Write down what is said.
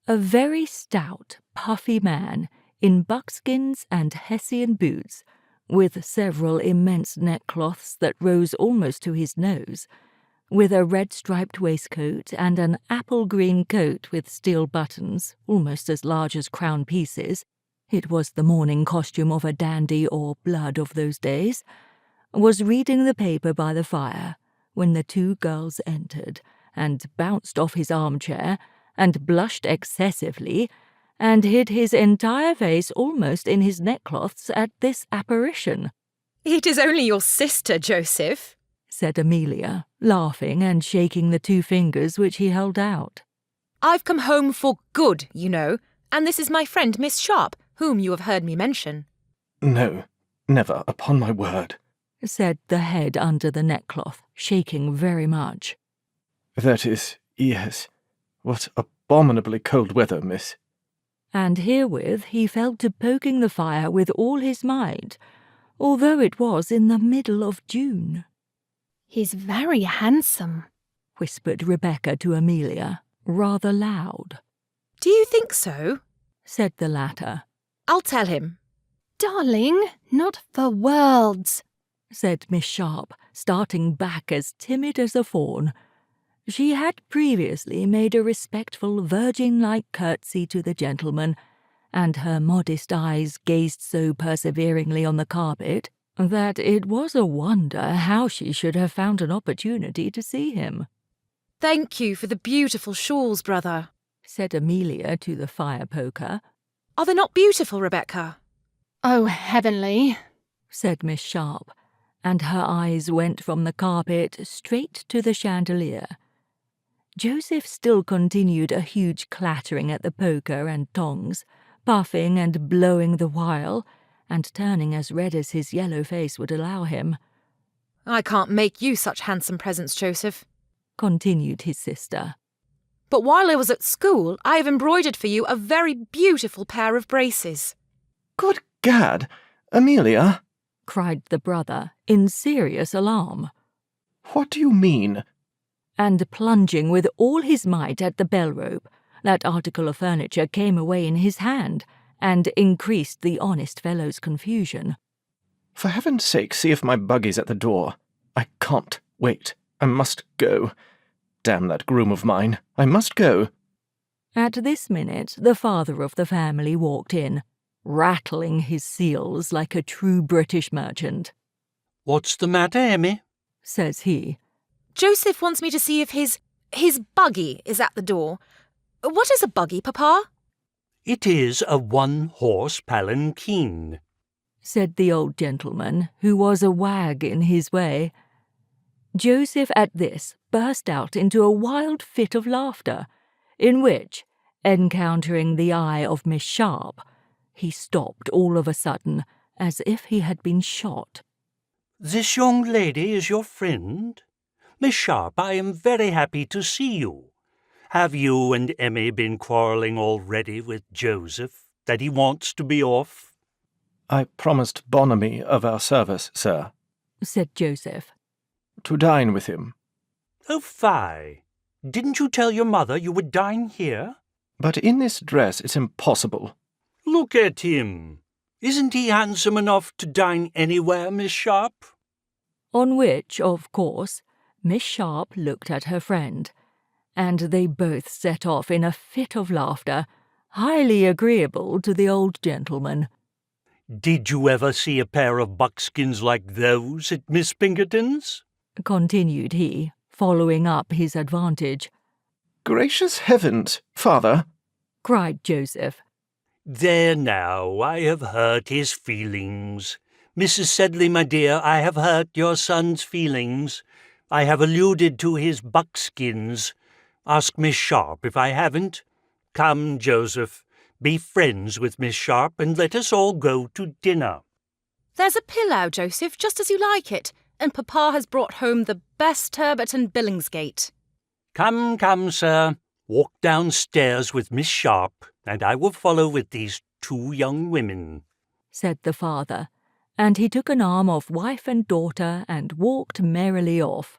A very stout, puffy man in buckskins and Hessian boots, with several immense neckcloths that rose almost to his nose, with a red-striped waistcoat and an apple-green coat with steel buttons, almost as large as crown pieces — it was the morning costume of a dandy or blood of those days — was reading the paper by the fire when the two girls entered, and bounced off his armchair, and blushed excessively, and hid his entire face almost in his neckcloths at this apparition. "It is only your sister, Joseph," said Amelia, laughing and shaking the 2 fingers which he held out. "I've come home for good, you know, and this is my friend Miss Sharp, whom you have heard me mention." "No, never, upon my word," said the head under the neckcloth, shaking very much. "That is, yes. What abominably cold weather, miss." And herewith he fell to poking the fire with all his might, although it was in the middle of June. "He's very handsome," whispered Rebecca to Amelia, rather loud. "Do you think so?" said the latter. "I'll tell him." "Darling, not for worlds," said Miss Sharp, starting back as timid as a fawn. She had previously made a respectful virgin-like curtsy to the gentleman, and her modest eyes gazed so perseveringly on the carpet that it was a wonder how she should have found an opportunity to see him. "Thank you for the beautiful shawls, brother," said Amelia to the fire-poker. "Are they not beautiful, Rebecca?" "Oh, heavenly," said Miss Sharp, and her eyes went from the carpet straight to the chandelier. Joseph still continued a huge clattering at the poker and tongs, puffing and blowing the while, and turning as red as his yellow face would allow him. "I can't make you such handsome presents, Joseph," continued his sister. "but while I was at school, I have embroidered for you a very beautiful pair of braces." "Good gad, Amelia!" cried the brother, in serious alarm. "What do you mean?" And plunging with all his might at the bell-rope, that article of furniture came away in his hand, and increased the honest fellow's confusion. "For heaven's sake, see if my buggy's at the door. I can't wait. I must go. Damn that groom of mine. I must go." At this minute the father of the family walked in, rattling his seals like a true British merchant. "What's the matter, Emmy?" says he. "Joseph wants me to see if his buggy is at the door. What is a buggy, Papa?" "It is a 1-horse palanquin," said the old gentleman, who was a wag in his way. Joseph at this burst out into a wild fit of laughter, in which, encountering the eye of Miss Sharp, he stopped all of a sudden, as if he had been shot. "This young lady is your friend? Miss Sharp, I am very happy to see you. Have you and Emmy been quarrelling already with Joseph, that he wants to be off?" "I promised Bonamy of our service, sir," said Joseph. "to dine with him." "Oh, fie! Didn't you tell your mother you would dine here?" "But in this dress it's impossible." "Look at him. Isn't he handsome enough to dine anywhere, Miss Sharp?" On which, of course, Miss Sharp looked at her friend, and they both set off in a fit of laughter, highly agreeable to the old gentleman. "Did you ever see a pair of buckskins like those at Miss Pinkerton's?" continued he, following up his advantage. "Gracious heavens, father!" cried Joseph. "There now, I have hurt his feelings. Mrs. Sedley, my dear, I have hurt your son's feelings. I have alluded to his buckskins. Ask Miss Sharp if I haven't. Come, Joseph, be friends with Miss Sharp and let us all go to dinner." "There's a pillow, Joseph, just as you like it, and Papa has brought home the best turbot and Billingsgate." "Come, come, sir. Walk downstairs with Miss Sharp, and I will follow with these 2 young women," said the father, and he took an arm of wife and daughter and walked merrily off.